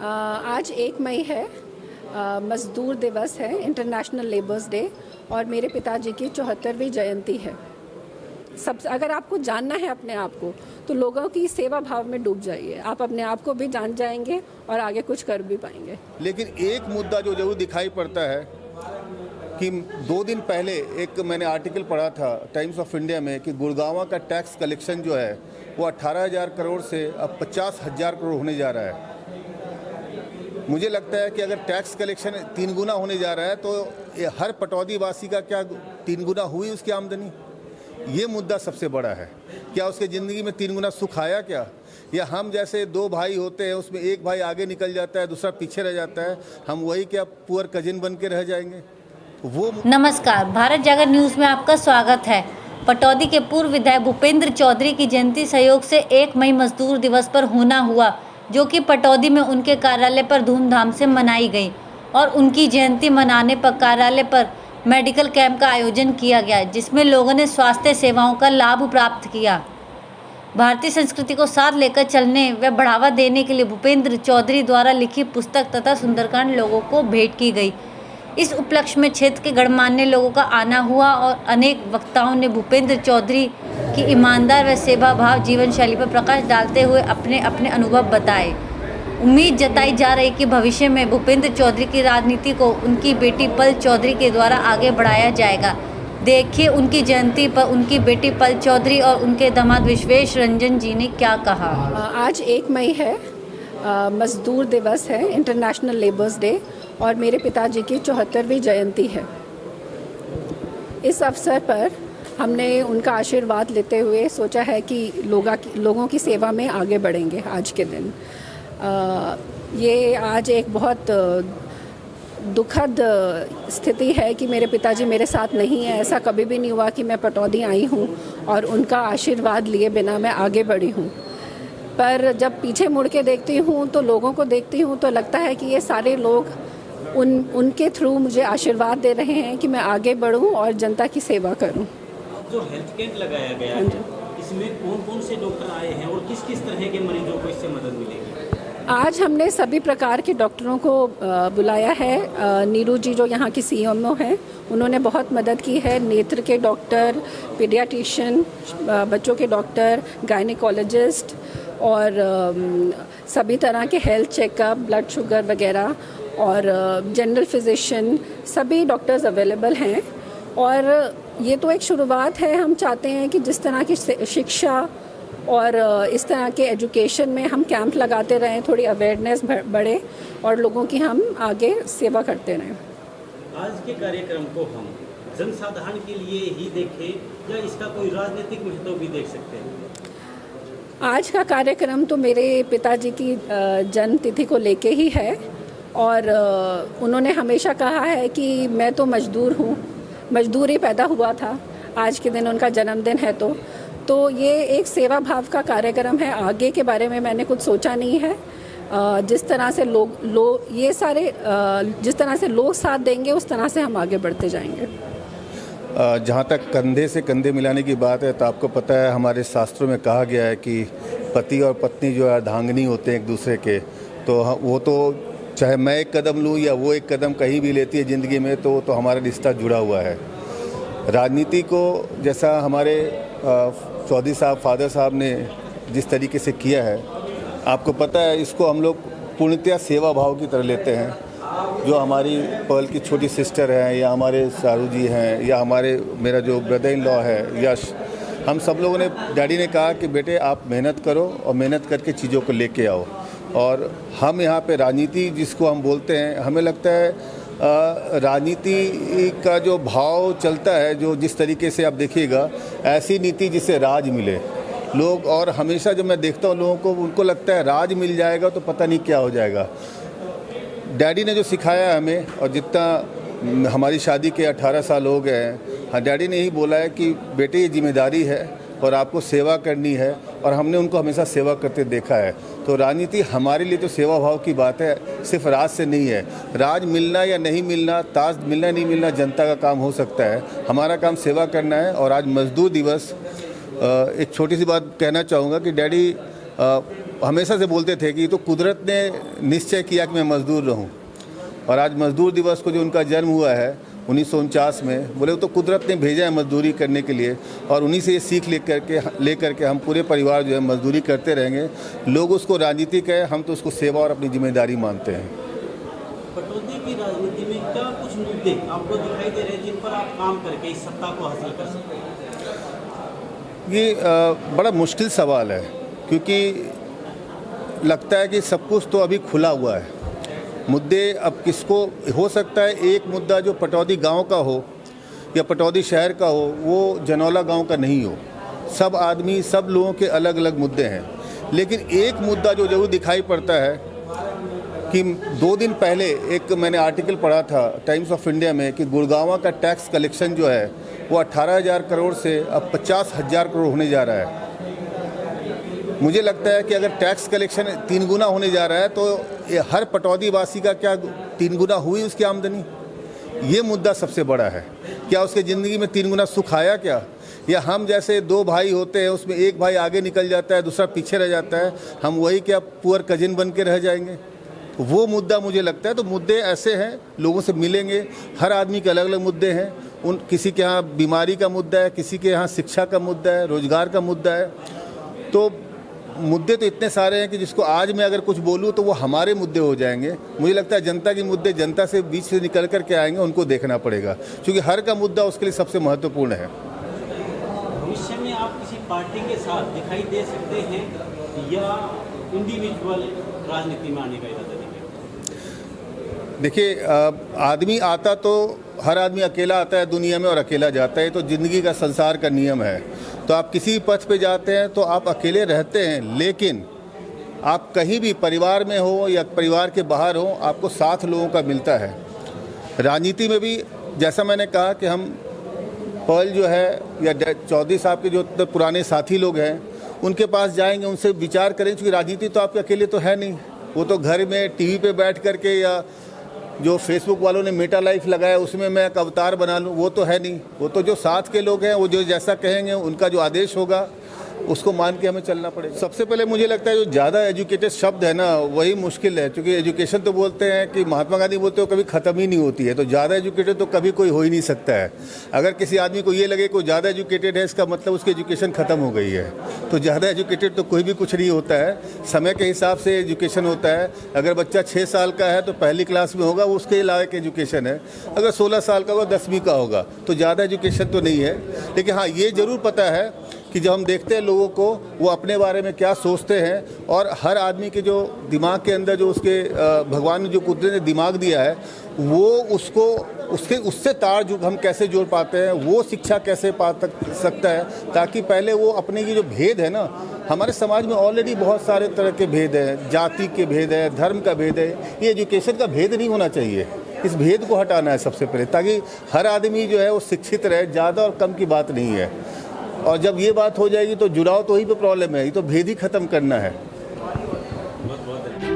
आज 1 मई है, मज़दूर दिवस है, इंटरनेशनल लेबर्स डे, और मेरे पिताजी की 74वीं जयंती है। अगर आपको जानना है अपने आप को, तो लोगों की सेवा भाव में डूब जाइए। आप अपने आप को भी जान जाएंगे और आगे कुछ कर भी पाएंगे। लेकिन एक मुद्दा जो जरूर दिखाई पड़ता है कि 2 दिन पहले एक मैंने आर्टिकल पढ़ा था टाइम्स ऑफ इंडिया में कि गुड़गांव का टैक्स कलेक्शन जो है वो 18,000 करोड़ से अब 50,000 करोड़ होने जा रहा है। मुझे लगता है कि अगर टैक्स कलेक्शन 3 गुना होने जा रहा है तो हर पटौदी वासी का क्या 3 गुना हुई उसकी आमदनी? ये मुद्दा सबसे बड़ा है। क्या उसके ज़िंदगी में 3 गुना सुख आया क्या? या हम जैसे 2 भाई होते हैं, उसमें एक भाई आगे निकल जाता है, दूसरा पीछे रह जाता है, हम वही क्या पुअर कजिन बन के रह जाएंगे? वो नमस्कार, भारत जागरण न्यूज़ में आपका स्वागत है। पटौदी के पूर्व विधायक भूपेंद्र चौधरी की जयंती सहयोग से 1 मई मजदूर दिवस पर होना हुआ, जो कि पटौदी में उनके कार्यालय पर धूमधाम से मनाई गई। और उनकी जयंती मनाने पर कार्यालय पर मेडिकल कैंप का आयोजन किया गया, जिसमें लोगों ने स्वास्थ्य सेवाओं का लाभ प्राप्त किया। भारतीय संस्कृति को साथ लेकर चलने व बढ़ावा देने के लिए भूपेंद्र चौधरी द्वारा लिखी पुस्तक तथा सुंदरकांड लोगों को भेंट की गई। इस उपलक्ष्य में क्षेत्र के गणमान्य लोगों का आना हुआ और अनेक वक्ताओं ने भूपेंद्र चौधरी की ईमानदार व सेवा भाव जीवन शैली पर प्रकाश डालते हुए अपने अपने अनुभव बताए। उम्मीद जताई जा रही कि भविष्य में भूपेंद्र चौधरी की राजनीति को उनकी बेटी पल चौधरी के द्वारा आगे बढ़ाया जाएगा। देखिए उनकी जयंती पर उनकी बेटी पल चौधरी और उनके दामाद विश्वेश रंजन जी ने क्या कहा। आज 1 मई है, मज़दूर दिवस है, इंटरनेशनल लेबर्स डे, और मेरे पिताजी की 74वीं जयंती है। इस अवसर पर हमने उनका आशीर्वाद लेते हुए सोचा है कि लोगों की सेवा में आगे बढ़ेंगे आज के दिन। ये आज एक बहुत दुखद स्थिति है कि मेरे पिताजी मेरे साथ नहीं है। ऐसा कभी भी नहीं हुआ कि मैं पटौदी आई हूँ और उनका आशीर्वाद लिए बिना मैं आगे बढ़ी हूँ। पर जब पीछे मुड़ के देखती हूँ तो लोगों को देखती हूँ तो लगता है कि ये सारे लोग उनके थ्रू मुझे आशीर्वाद दे रहे हैं कि मैं आगे बढ़ूँ और जनता की सेवा करूँ। जो हेल्थ कैंप लगाया गया है, इसमें कौन-कौन से डॉक्टर आए हैं और किस किस तरह के मरीजों को इससे मदद मिलेगी? आज हमने सभी प्रकार के डॉक्टरों को बुलाया है। नीरू जी जो यहाँ की सीएमओ हैं, उन्होंने बहुत मदद की है। नेत्र के डॉक्टर, पीडियाट्रिशियन, बच्चों के डॉक्टर, गायनेकोलॉजिस्ट और सभी तरह के हेल्थ चेकअप, ब्लड शुगर वगैरह और जनरल फिजिशियन, सभी डॉक्टर्स अवेलेबल हैं। और ये तो एक शुरुआत है। हम चाहते हैं कि जिस तरह की शिक्षा और इस तरह के एजुकेशन में हम कैंप लगाते रहें, थोड़ी अवेयरनेस बढ़े और लोगों की हम आगे सेवा करते रहें। आज के कार्यक्रम को हम जनसाधारण के लिए ही देखें या इसका कोई राजनीतिक महत्व भी देख सकते हैं? आज का कार्यक्रम तो मेरे पिताजी की जन्म तिथि को लेके ही है और उन्होंने हमेशा कहा है कि मैं तो मजदूर हूँ, मजदूर ही पैदा हुआ था। आज के दिन उनका जन्मदिन है तो ये एक सेवा भाव का कार्यक्रम है। आगे के बारे में मैंने कुछ सोचा नहीं है। जिस तरह से जिस तरह से लोग साथ देंगे उस तरह से हम आगे बढ़ते जाएंगे। जहाँ तक कंधे से कंधे मिलाने की बात है तो आपको पता है हमारे शास्त्रों में कहा गया है कि पति और पत्नी जो है अर्धांगिनी होते हैं एक दूसरे के। तो वो तो चाहे मैं एक कदम लूँ या वो एक कदम कहीं भी लेती है ज़िंदगी में तो हमारा रिश्ता जुड़ा हुआ है। राजनीति को जैसा हमारे चौधरी साहब, फादर साहब ने जिस तरीके से किया है, आपको पता है इसको हम लोग पूर्णतया सेवा भाव की तरह लेते हैं। जो हमारी पर्ल की छोटी सिस्टर है या हमारे सारू जी हैं या मेरा जो ब्रदर इन लॉ है यश, हम सब लोगों ने, डैडी ने कहा कि बेटे आप मेहनत करो और मेहनत करके चीज़ों को लेके आओ। और हम यहाँ पे राजनीति जिसको हम बोलते हैं, हमें लगता है राजनीति का जो भाव चलता है, जो जिस तरीके से आप देखिएगा, ऐसी नीति जिससे राज मिले लोग। और हमेशा जब मैं देखता हूँ लोगों को, उनको लगता है राज मिल जाएगा तो पता नहीं क्या हो जाएगा। डैडी ने जो सिखाया है हमें, और जितना हमारी शादी के 18 साल हो गए हैं, हाँ, डैडी ने ही बोला है कि बेटे ये जिम्मेदारी है और आपको सेवा करनी है, और हमने उनको हमेशा सेवा करते देखा है। तो राजनीति हमारे लिए तो सेवा भाव की बात है, सिर्फ राज से नहीं है। राज मिलना या नहीं मिलना, ताज मिलना नहीं मिलना जनता का काम हो सकता है, हमारा काम सेवा करना है। और आज मजदूर दिवस, एक छोटी सी बात कहना चाहूँगा कि डैडी हमेशा से बोलते थे कि तो कुदरत ने निश्चय किया कि मैं मज़दूर रहूं, और आज मज़दूर दिवस को जो उनका जन्म हुआ है 1949 में, बोले तो कुदरत ने भेजा है मज़दूरी करने के लिए, और उन्हीं से ये सीख ले करके हम पूरे परिवार जो है मज़दूरी करते रहेंगे। लोग उसको राजनीति कहे, हम तो उसको सेवा और अपनी जिम्मेदारी मानते हैं। पटौदी की राजनीति में क्या कुछ मुद्दे आपको दिखाई दे रहे हैं जिन पर आप काम करके इस सत्ता को हासिल कर सकते हैं? ये बड़ा मुश्किल सवाल है, क्योंकि लगता है कि सब कुछ तो अभी खुला हुआ है। मुद्दे अब किसको हो सकता है, एक मुद्दा जो पटौदी गांव का हो या पटौदी शहर का हो वो जनौला गांव का नहीं हो। सब आदमी, सब लोगों के अलग अलग मुद्दे हैं, लेकिन एक मुद्दा जो जरूर दिखाई पड़ता है कि 2 दिन पहले एक मैंने आर्टिकल पढ़ा था टाइम्स ऑफ इंडिया में कि गुड़गांव का टैक्स कलेक्शन जो है वो 18,000 करोड़ से अब 50,000 करोड़ होने जा रहा है। मुझे लगता है कि अगर टैक्स कलेक्शन 3 गुना होने जा रहा है तो हर पटौदी वासी का क्या 3 गुना हुई उसकी आमदनी? ये मुद्दा सबसे बड़ा है। क्या उसके ज़िंदगी में 3 गुना सुख आया क्या? या हम जैसे 2 भाई होते हैं, उसमें एक भाई आगे निकल जाता है, दूसरा पीछे रह जाता है, हम वही क्या पुअर कजिन बन के रह जाएंगे? वो मुद्दा मुझे लगता है। तो मुद्दे ऐसे हैं, लोगों से मिलेंगे, हर आदमी के अलग अलग मुद्दे हैं। किसी के यहाँ बीमारी का मुद्दा है, किसी के यहाँ शिक्षा का मुद्दा है, रोजगार का मुद्दा है। तो मुद्दे तो इतने सारे हैं कि जिसको आज मैं अगर कुछ बोलूँ तो वो हमारे मुद्दे हो जाएंगे। मुझे लगता है जनता के मुद्दे जनता से बीच से निकल कर के आएंगे, उनको देखना पड़ेगा, क्योंकि हर का मुद्दा उसके लिए सबसे महत्वपूर्ण है। भविष्य में आप किसी पार्टी के साथ दिखाई दे सकते हैं या इंडिविजुअल राजनीति में आने का इरादा है? देखिए, आदमी आता तो हर आदमी अकेला आता है दुनिया में और अकेला जाता है, तो ज़िंदगी का संसार का नियम है। तो आप किसी पथ पे जाते हैं तो आप अकेले रहते हैं, लेकिन आप कहीं भी परिवार में हो या परिवार के बाहर हो, आपको साथ लोगों का मिलता है। राजनीति में भी जैसा मैंने कहा कि हम पल जो है या चौधरी साहब के जो पुराने साथी लोग हैं उनके पास जाएंगे, उनसे विचार करेंगे, क्योंकि राजनीति तो आपके अकेले तो है नहीं। वो तो घर में टीवी पे बैठ करके या जो फेसबुक वालों ने मेटा लाइफ लगाया उसमें मैं एक अवतार बना लूँ, वो तो है नहीं। वो तो जो साथ के लोग हैं, वो जो जैसा कहेंगे, उनका जो आदेश होगा उसको मान के हमें चलना पड़ेगा। सबसे पहले मुझे लगता है जो ज़्यादा एजुकेटेड शब्द है ना वही मुश्किल है, क्योंकि एजुकेशन तो बोलते हैं कि महात्मा गांधी बोलते हो कभी ख़त्म ही नहीं होती है। तो ज़्यादा एजुकेटेड तो कभी कोई हो ही नहीं सकता है। अगर किसी आदमी को ये लगे कोई ज़्यादा एजुकेटेड है, इसका मतलब उसकी एजुकेशन ख़त्म हो गई है। तो ज़्यादा एजुकेटेड तो कोई भी कुछ नहीं होता है, समय के हिसाब से एजुकेशन होता है। अगर बच्चा 6 साल का है तो पहली क्लास में होगा, वो उसके लायक एजुकेशन है। अगर 16 साल का होगा 10वीं का होगा, तो ज़्यादा एजुकेशन तो नहीं है। लेकिन हाँ, ये ज़रूर पता है कि जब हम देखते हैं लोगों को वो अपने बारे में क्या सोचते हैं, और हर आदमी के जो दिमाग के अंदर जो उसके भगवान ने जो कुदरत ने दिमाग दिया है वो उसको उससे तार जो हम कैसे जोड़ पाते हैं, वो शिक्षा कैसे पा सकता है, ताकि पहले वो अपने की जो भेद है ना, हमारे समाज में ऑलरेडी बहुत सारे तरह के भेद हैं, जाति के भेद है, धर्म का भेद है। ये एजुकेशन का भेद नहीं होना चाहिए, इस भेद को हटाना है सबसे पहले, ताकि हर आदमी जो है वो शिक्षित रहे। ज़्यादा और कम की बात नहीं है। और जब ये बात हो जाएगी तो जुड़ाव तो वहीं पे प्रॉब्लम है, ये तो भेद ही खत्म करना है। बहुत बहुत